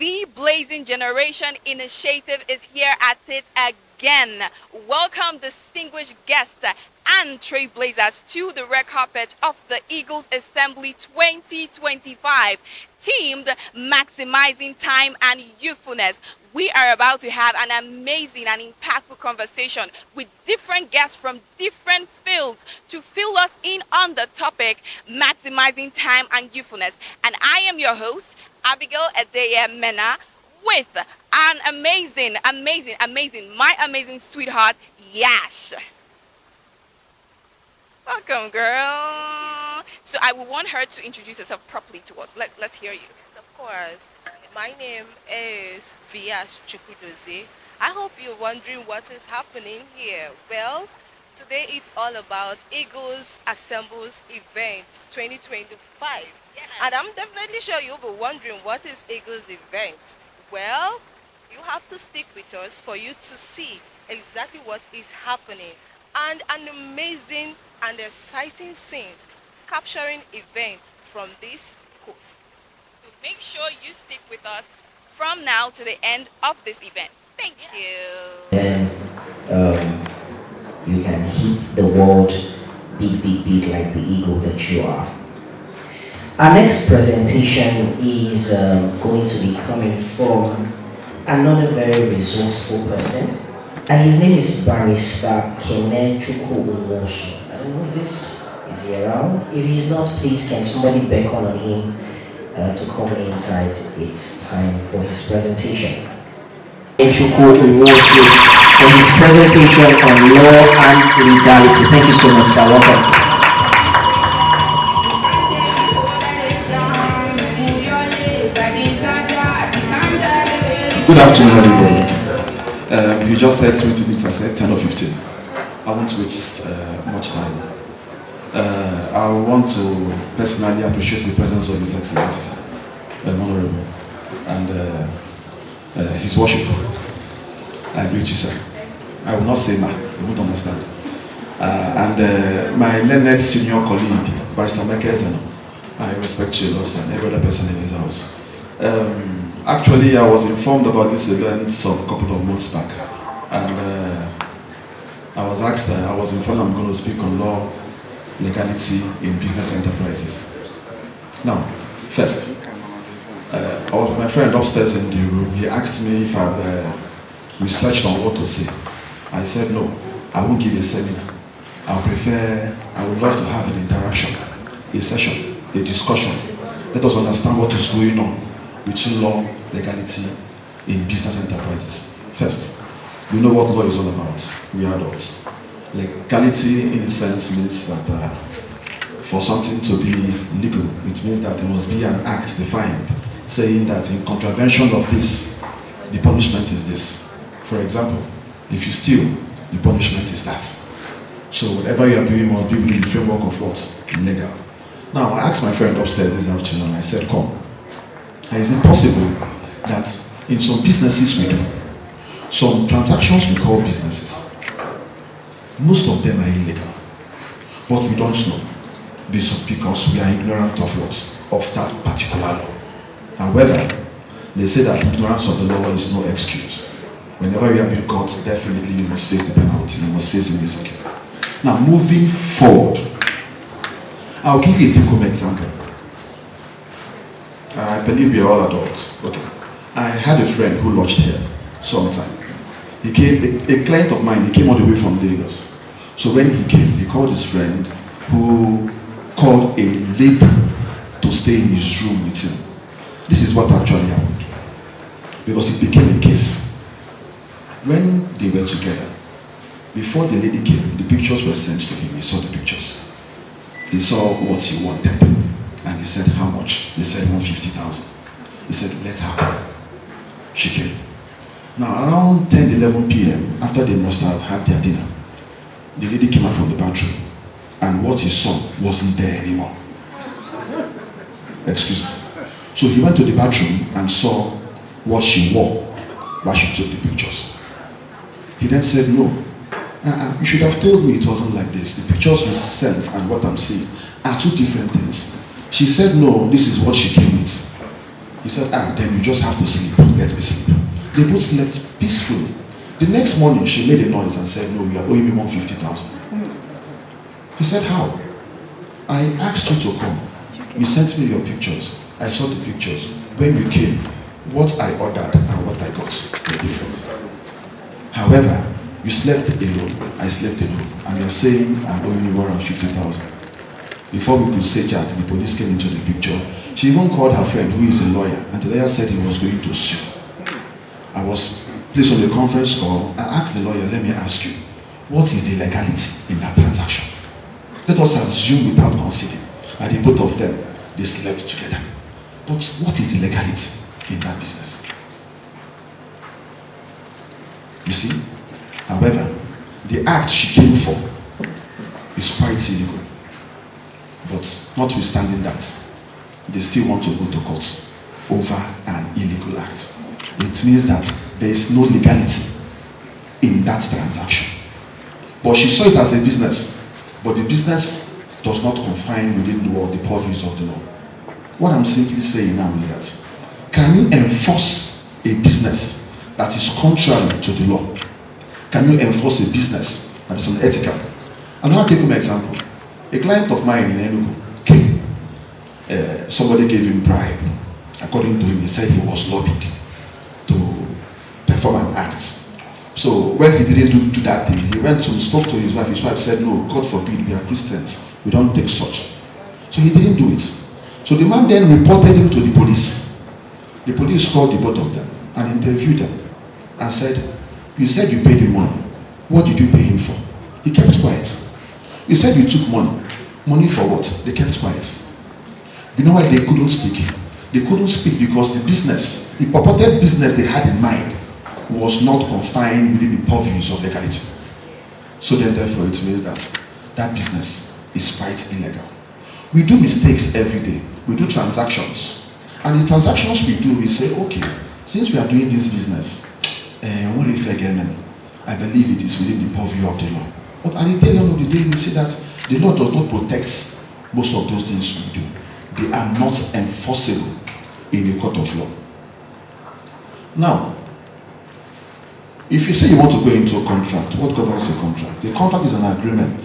The Blazing Generation Initiative is here at it again. Welcome, distinguished guests and trailblazers, to the red carpet of the Eagles Assembly 2025, themed Maximizing Time and Youthfulness. We are about to have an amazing and impactful conversation with different guests from different fields to fill us in on the topic Maximizing Time and Youthfulness. And I am your host, Abigail Adeye Mena, with an amazing, my amazing sweetheart, Yash. Welcome, girl. So I will want her to introduce herself properly to us. Let's hear you. Yes, of course. My name is Viash Chukwudozie. I hope you're wondering what is happening here. Well, today it's all about Eagles Assembles Event 2025. Yes. And I'm definitely sure you'll be wondering what is Eagles Event. Well, you have to stick with us for you to see exactly what is happening and an amazing and exciting scenes capturing events from this coast. So make sure you stick with us from now to the end of this event. Thank you. Then you can hit the world big like the eagle that you are. Our next presentation is going to be coming from another very resourceful person, and his name is Barrister Kenechwukwu Nwosu. I don't know if this is he around. If he's not, please can somebody beckon on him to come inside. It's time for his presentation. Kenechwukwu Nwosu for his presentation on law and legality. Thank you so much, sir. Welcome. Good afternoon, everybody. You just said 20 minutes, I said 10 or 15. I won't waste much time. I want to personally appreciate the presence of His Excellency, Honorable, and His Worship. I greet you, sir. I will not say ma, you won't understand. And my learned senior colleague, Barrister Kenechwukwu, I respect you a lot, sir, and every other person in his house. Actually, I was informed about this event a couple of months back, and I was informed I'm going to speak on law, legality in business enterprises. Now, first, I was with my friend upstairs in the room. He asked me if I've researched on what to say. I said no, I won't give a seminar. I would love to have an interaction, a session, a discussion. Let us understand what is going on between law, legality in business enterprises. First, we know what law is all about. We are adults. Legality, in a sense, means that for something to be legal, it means that there must be an act defined saying that in contravention of this, the punishment is this. For example, if you steal, the punishment is that. So whatever you are doing must be within the framework of what? Legal. Now, I asked my friend upstairs this afternoon, I said, come. Is it possible that in some businesses we do, some transactions we call businesses, most of them are illegal, but we don't know because we are ignorant of what? Of that particular law. However, they say that ignorance of the law is no excuse. Whenever you have been caught, definitely you must face the penalty, you must face the risk. Now, moving forward, I'll give you a quick example. I believe we are all adults. Okay. I had a friend who lodged here sometime. He came, a client of mine, he came all the way from Lagos. So when he came, he called his friend who called a lady to stay in his room with him. This is what actually happened. Because it became a case. When they were together, before the lady came, the pictures were sent to him. He saw the pictures. He saw what he wanted. And he said, how much? They said 150,000. He said, let her come. She came. Now, around 10, 11 p.m., after they must have had their dinner, the lady came out from the bathroom, and what he saw wasn't there anymore. Excuse me. So he went to the bathroom and saw what she wore while she took the pictures. He then said, no, you should have told me it wasn't like this. The pictures you sent and what I'm seeing are two different things. She said, no, this is what she came with. He said, then you just have to sleep. Let me sleep. They both slept peacefully. The next morning, she made a noise and said, no, you are owing me 150,000. He said, how? I asked you to come. You sent me your pictures. I saw the pictures. When you came, what I ordered and what I got were different. However, you slept alone, I slept alone, and you're saying I'm owing you 150,000. Before we could say that, the police came into the picture. She even called her friend, who is a lawyer, and the lawyer said he was going to sue. I was placed on the conference call. I asked the lawyer, let me ask you, what is the legality in that transaction? Let us assume without considering that the both of them, they slept together. But what is the legality in that business? You see? However, the act she came for is quite illegal. But notwithstanding that, they still want to go to court over an illegal act. It means that there is no legality in that transaction. But she saw it as a business, but the business does not confine within the law, the purviews of the law. What I'm simply saying now is that, can you enforce a business that is contrary to the law? Can you enforce a business that is unethical? And I'll take you an example. A client of mine in Enugu came. Somebody gave him bribe. According to him, he said he was lobbied to perform an act. So when he didn't do that thing, he went to spoke to his wife. His wife said, no, God forbid, we are Christians. We don't take such. So he didn't do it. So the man then reported him to the police. The police called the both of them and interviewed them and said, you said you paid him money. What did you pay him for? He kept quiet. You said you took money. Money for what? They kept quiet. You know why they couldn't speak? They couldn't speak because the business, the purported business they had in mind, was not confined within the purviews of legality. So then therefore it means that that business is quite illegal. We do mistakes every day. We do transactions. And the transactions we do, we say, okay, since we are doing this business, what if again, I believe it is within the purview of the law. But at the end of the day, we see that the law does not protect most of those things we do. They are not enforceable in the court of law. Now, if you say you want to go into a contract, what governs a contract? The contract is an agreement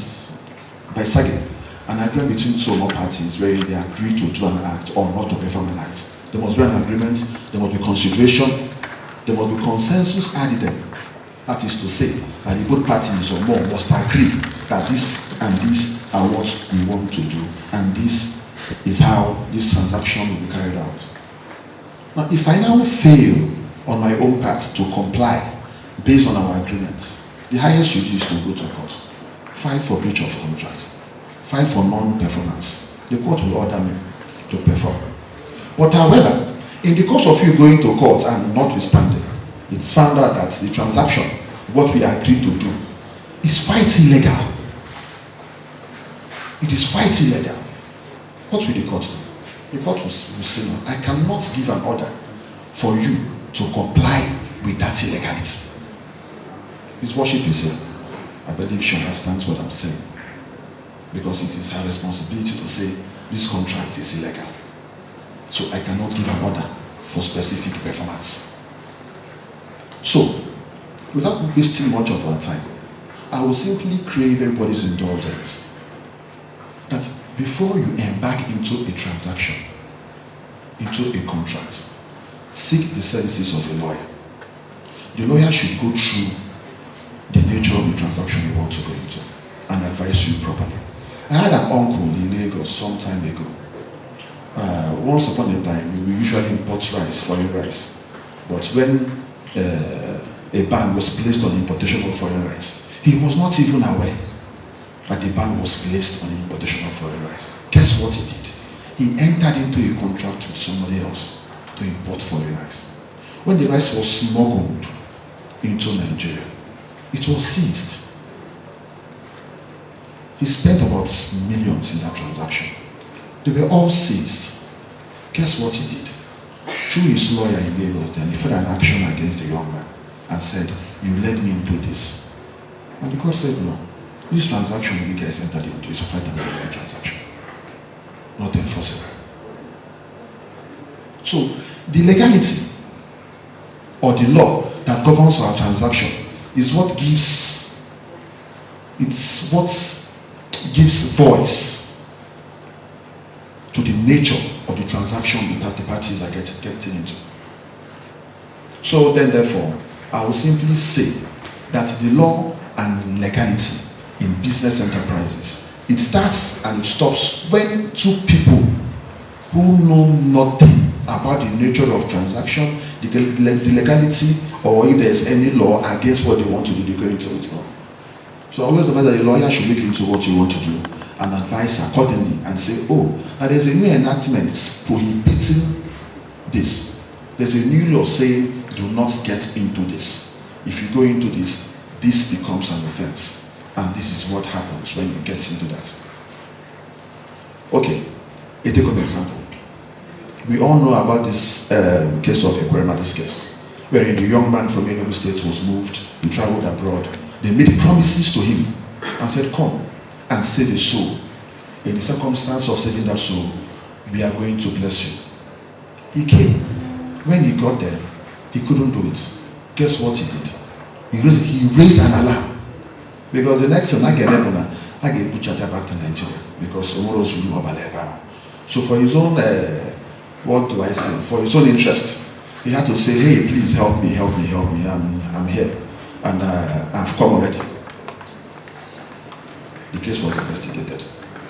by SAGE, an agreement between two or more parties where they agree to do an act or not to perform an act. There must be an agreement, there must be consideration, there must be consensus added. That is to say, that the both parties or more must agree that this and this are what we want to do, and this is how this transaction will be carried out. Now, if I now fail on my own part to comply based on our agreements, the highest you do is to go to court, file for breach of contract, file for non-performance. The court will order me to perform. But however, in the course of you going to court and notwithstanding, it's found out that the transaction, what we agreed to do, is quite illegal. It is quite illegal. What will the court do? The court will say, no, I cannot give an order for you to comply with that illegality. His worship is here. I believe she understands what I'm saying. Because it is her responsibility to say, this contract is illegal. So I cannot give an order for specific performance. So, without wasting much of our time, I will simply crave everybody's indulgence that before you embark into a transaction, into a contract, seek the services of a lawyer. The lawyer should go through the nature of the transaction you want to go into and advise you properly. I had an uncle in Lagos some time ago. Once upon a time, we usually import rice, foreign rice. But when a ban was placed on importation of foreign rice, he was not even aware that the ban was placed on importation of foreign rice. Guess what he did? He entered into a contract with somebody else to import foreign rice. When the rice was smuggled into Nigeria, it was seized. He spent about millions in that transaction. They were all seized. Guess what he did? Through his lawyer in Lagos, then he filed an action against the young man and said, you led me into this. And the court said, no, this transaction you guys entered into is quite an illegal transaction. Not enforceable. So, The legality or the law that governs our transaction is what gives voice to the nature of the transaction that the parties are getting into. So then, therefore, I will simply say that the law and legality in business enterprises, it starts and it stops when two people who know nothing about the nature of transaction, the legality, or if there's any law against what they want to do, they go into it. So I always advise that a lawyer should look into what you want to do and advise accordingly and say, oh, now there's a new enactment prohibiting this. There's a new law saying, do not get into this. If you go into this, this becomes an offense. And this is what happens when you get into that. Okay, a take an example. We all know about this case of Ekwerema, this case, wherein the young man from Enugu State was moved, he traveled abroad. They made promises to him and said, come and save a soul. In the circumstance of saving that soul, we are going to bless you. He came. When he got there, he couldn't do it. Guess what he did? He raised an alarm. Because the next time I get put Chacha back to Nigeria. Because tomorrow's will be about. So for his own, what do I say? For his own interest, he had to say, hey, please help me. I'm here. And I've come already. The case was investigated.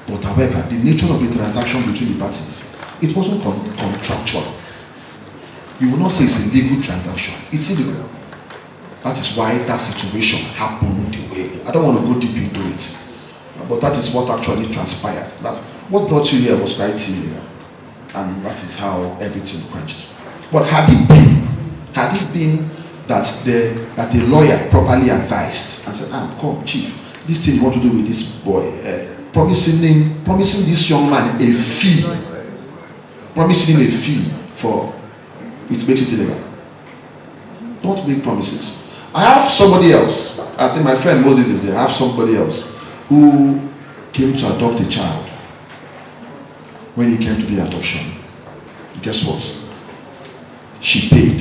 But however, the nature of the transaction between the parties, it wasn't contractual. You will not say it's a legal transaction. It's illegal. That is why that situation happened the way. I don't want to go deep into it. But that is what actually transpired. That what brought you here was right here. And that is how everything quenched. But had it been that the lawyer properly advised and said, come, chief, this thing you want to do with this boy, promising this young man a fee, for it makes it illegal. Don't make promises. I have somebody else, I think my friend Moses is here, I have somebody else who came to adopt a child. When he came to the adoption, guess what? She paid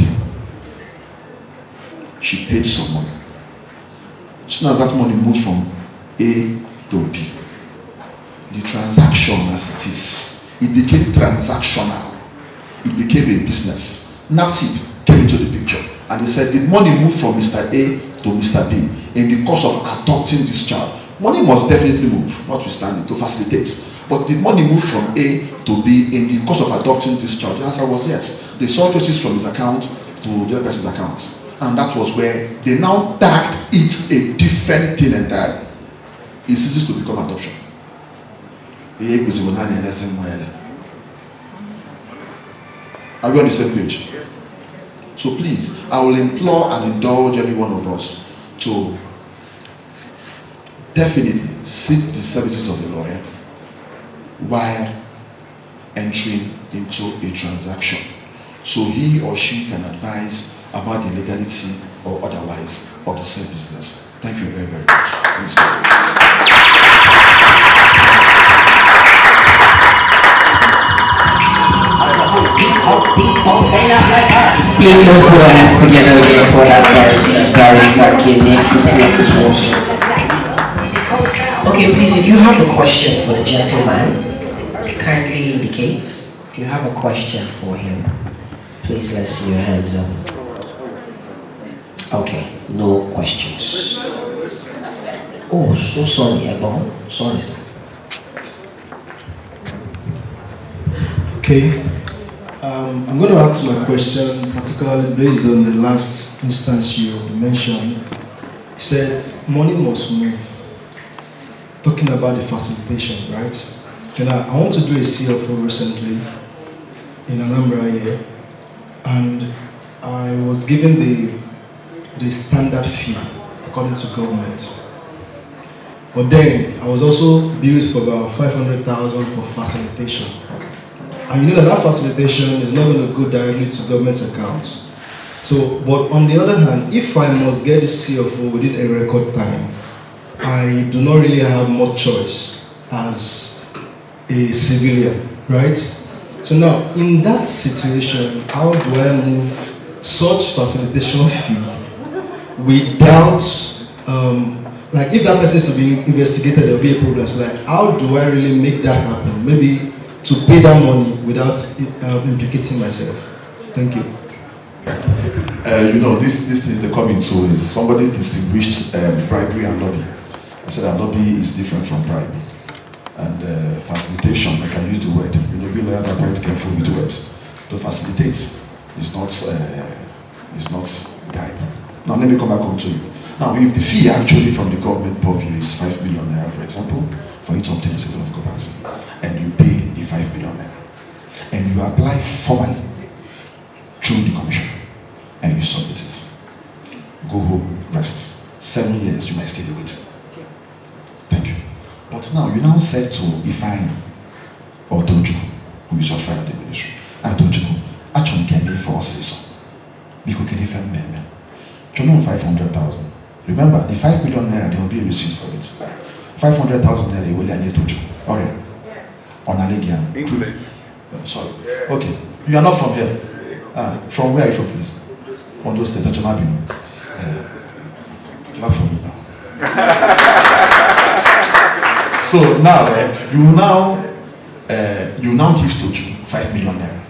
some money. As soon as that money moved from A to B, the transaction as it is, it became transactional. It became a business. NAPTIP came into the picture and they said, the money moved from Mr. A to Mr. B in the course of adopting this child. Money must definitely move, notwithstanding, to facilitate. But the money moved from A to B in the course of adopting this child. The answer was yes. They saw traces from his account to the other person's account. And that was where they now tagged it a different thing entirely. It ceases to become adoption. Are we on the same page? So please, I will implore and indulge every one of us to definitely seek the services of the lawyer while entering into a transaction, so he or she can advise about the legality or otherwise of the said business. Thank you very, very much. Please go. Please let's put our hands together again for that Barrister Kenechwukwu Nwosu. Okay, please, if you have a question for the gentleman, kindly indicate. If you have a question for him, please let's see your hands up. Okay, no questions. Oh, so sorry, Ebon. Sorry, sir. Okay. I'm going to ask my question, particularly based on the last instance you mentioned. You said money must move. Talking about the facilitation, right? I want to do a CFO recently in Anambra here, and I was given the standard fee according to government. But then I was also billed for about 500,000 for facilitation. And you know that facilitation is not going to go directly to government accounts. So, but on the other hand, if I must get this CFO within a record time, I do not really have much choice as a civilian, right? So now, in that situation, how do I move such facilitation fee without, like if that person is to be investigated, there will be a problem. So like, how do I really make that happen? Maybe to pay that money without implicating myself. Thank you. You know, this is the coming to is somebody distinguished bribery and lobby. I said that lobby is different from bribe. And facilitation, I can use the word. You know, we lawyers are quite careful with words. To facilitate is not bribe. Now let me come back home to you. Now, if the fee actually from the government purview is 5 million naira, for example, for you to obtain a certificate of occupancy, and you pay the 5 million naira, and you apply formally through the commission, and you submit it, go home, rest. 7 years, you might still be waiting. Thank you. But now, you now said to Ifeanyi or Toju, who is your friend in the ministry, and Toju, actually can be for us. Because can defend me. You know 500,000. Remember, the 5 million naira, there will be a receipt for it. 500,000 naira, you will need Toju. Alright. On a legian. Included. Sorry. Okay. You are not from here. From where are you from, please? Ondo State, Ajamabino. Clap for me now. So now, you now give Toju 5 million naira.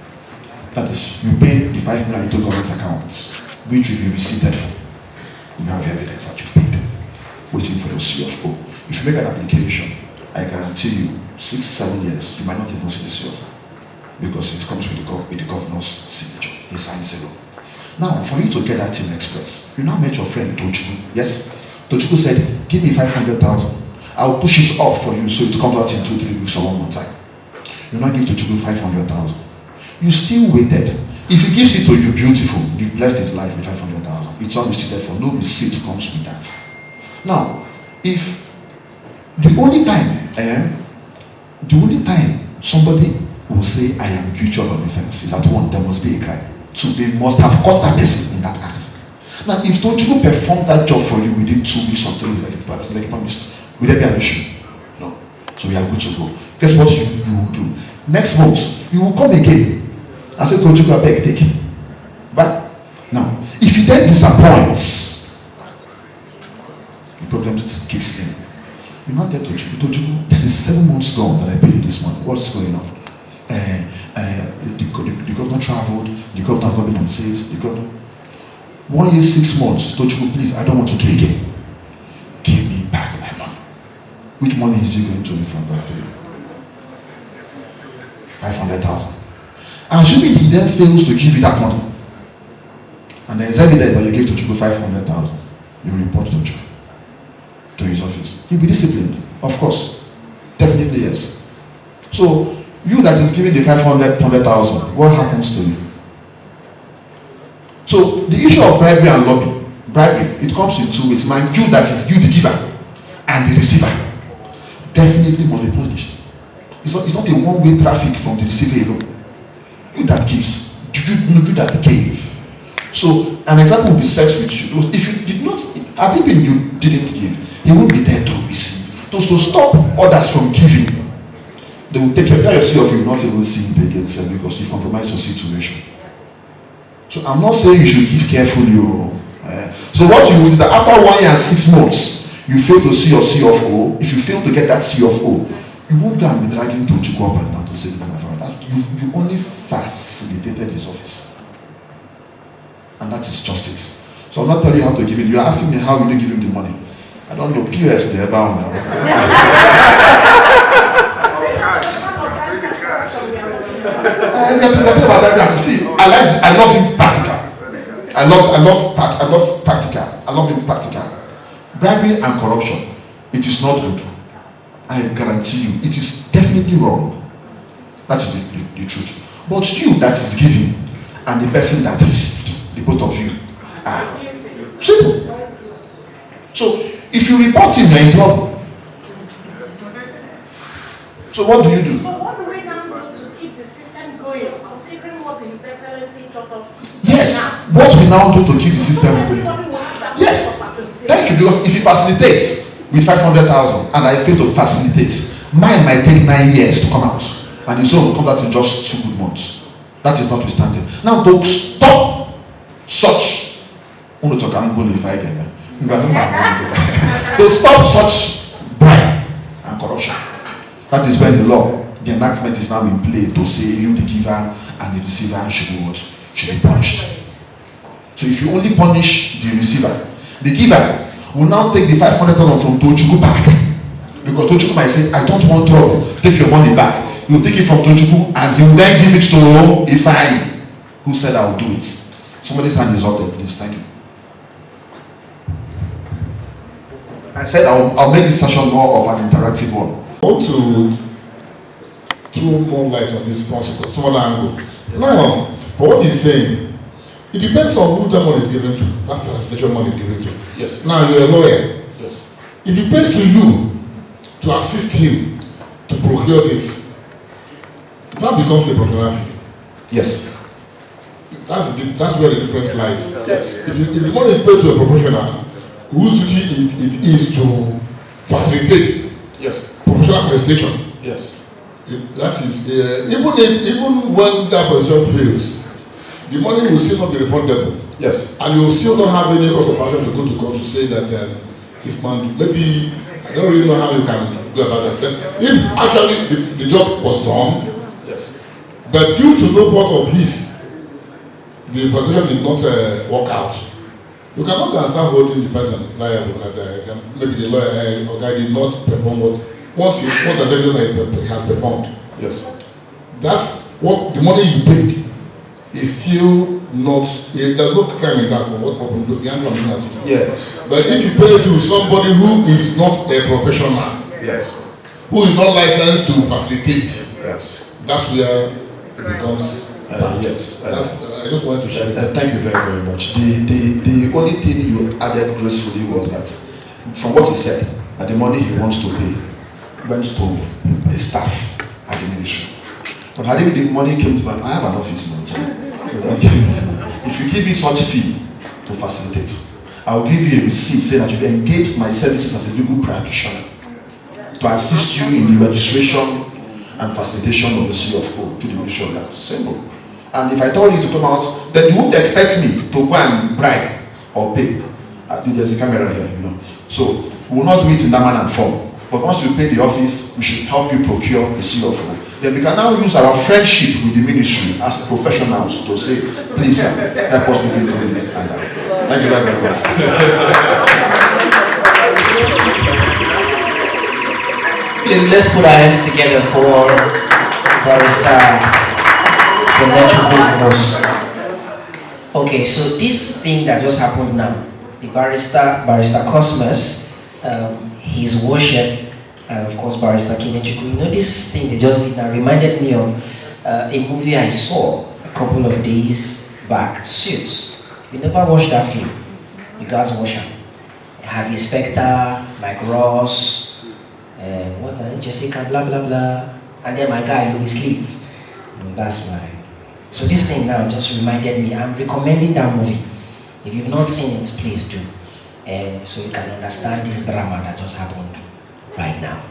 That is, you pay the 5 million into government accounts, which will be receipted for. You have evidence that you've paid, waiting for your CFO. If you make an application, I guarantee you, 6-7 years, you might not even see the CFO, because it comes with the governor's signature. He signs it. Now, for you to get that team express, you now met your friend Tochukwu. Yes? Tochukwu said, give me 500,000. I'll push it up for you so it comes out in 2-3 weeks or 1 more time. You now give Tochukwu 500,000. You still waited. If he gives it to you, beautiful, you've blessed his life with 500,000. It's all receipted for. No receipt comes with that. Now, if the only time somebody will say, I am guilty of an offense is at 1, there must be a crime. 2, they must have caught that person in that act. Now, if Tochukwu performed that job for you within 2 weeks or 3 weeks, like the promised, will there be an issue? No. So we are good to go. Guess what you will do? Next month, you will come again and say, Tochukwu, I beg, take it. But now, if he then disappoints, the problem kicks in. You're not there, Tochukwu. This is 7 months gone that I paid you this month. What's going on? The governor traveled, the governor has not been on sales, the governor. 1 year, 6 months, Tochukwu, please, I don't want to do it again. Give me back my money. Which money is he going to refund back to you? 500,000. Assuming he then fails to give you that money, and there is evidence that you gave Tochukwu 500,000, you report Tochukwu to his office. He'll be disciplined, of course. Definitely yes. So, you that is giving the 500,000, what happens to you? So, the issue of bribery and lobby, it comes in 2 ways. Mind you, that is you, the giver, and the receiver, definitely must be punished. It's not a one-way traffic from the receiver alone. You that gives, you that gave. So, an example will be set with you. If you did not, had it been you didn't give, he won't be there to receive. To stop others from giving, they will take your yourself, you will not even see it again, because you compromise your situation. So I'm not saying you should give carefully. So what you do is that after 1 year and 6 months, you fail to see your CFO. If you fail to get that CFO, you won't go and be dragging Tochukwu up and down to say, you only facilitated his office. And that is justice. So I'm not telling you how to give it. You're asking me how will you give him the money. I don't know, POS there bound now. See, I love him practical. I love practical. I love him practical. Bribery and corruption, it is not good. I guarantee you, it is definitely wrong. That is the truth. But you that is giving and the person that received, the both of you are simple. So if you report him, you're in trouble. So what do you do? So what do we now do to keep the system going, considering what His Excellency taught us? Yes, what we now do to keep the system going. Yes, thank you, because if he facilitates with 500,000 and I fail to facilitate, mine might take 9 years to come out. and his own comes out in just 2 good months. That is notwithstanding. Now, to stop such, to stop such bribe and corruption, that is when the law, the enactment is now in play to say you, the giver and the receiver, should be what? Should be punished. So if you only punish the receiver, the giver will now take the 500,000 from Tochukwu back. Because Tochukwu might say, I don't want trouble, take your money back. He will take it from Tochukwu and he will then give it to Ifeanyi, who said I will do it. Somebody's hand is up there, please. Thank you. I said I'll make this session more of an interactive one. I want to throw more light on this concept, some other angle. Now, for what he's saying, it depends on who that money is given to. That facilitation money is given to. Yes. Now you're a lawyer. Yes. If he pays to you to assist him to procure this, that becomes a professional fee. Yes. That's where the difference lies. Yes. If the money is paid to a professional, whose duty it is to facilitate Yes. professional facilitation. Yes. That is, even when that position fails, the money will still not be refundable. Yes. And you will still not have any cause of action to go to court to say that this man, maybe, I don't really know how you can go about that. But if actually the job was done, Yes. but due to no fault of his, the position did not work out, you cannot start holding the person liable that maybe the lawyer or guy did not perform what once the evidence he has performed. Yes. That's what the money you paid is still not. There's no crime in that. What happened to the anti-criminality? Yes. But if you pay to somebody who is not a professional, Yes. who is not licensed to facilitate, Yes. that's where it becomes. Yes. I just wanted to share. Thank you very, very much. The only thing you added gracefully was that from what he said, that the money he wants to pay went to the staff at the ministry. But had the money came to I have an office in Nigeria. If you give me such fee to facilitate, I will give you a receipt saying that you've engaged my services as a legal practitioner to assist you in the registration and facilitation of the C of O to the Ministry of Law. Simple. And if I told you to come out, then you won't expect me to go and bribe or pay. There's a camera here, you know. So we will not do it in that manner and form. But once you pay the office, we should help you procure the C of O. Then we can now use our friendship with the ministry as professionals to say, please, sir, help us begin to do it like that. Thank you very, very much. Please, let's put our hands together for Barrister Kenechwukwu Nwosu. Okay, so this thing that just happened now, the Barrister Cosmos, his worship, and of course Barrister Kenechwukwu, you know, this thing they just did now reminded me of a movie I saw a couple of days back, Suits. You never watched that film, you guys watch it. Harvey Specter, Mike Ross, what's that, Jessica, blah blah blah, and then my guy Louis Leeds. That's why. So this thing now just reminded me, I'm recommending that movie. If you've not seen it, please do. So you can understand this drama that just happened right now.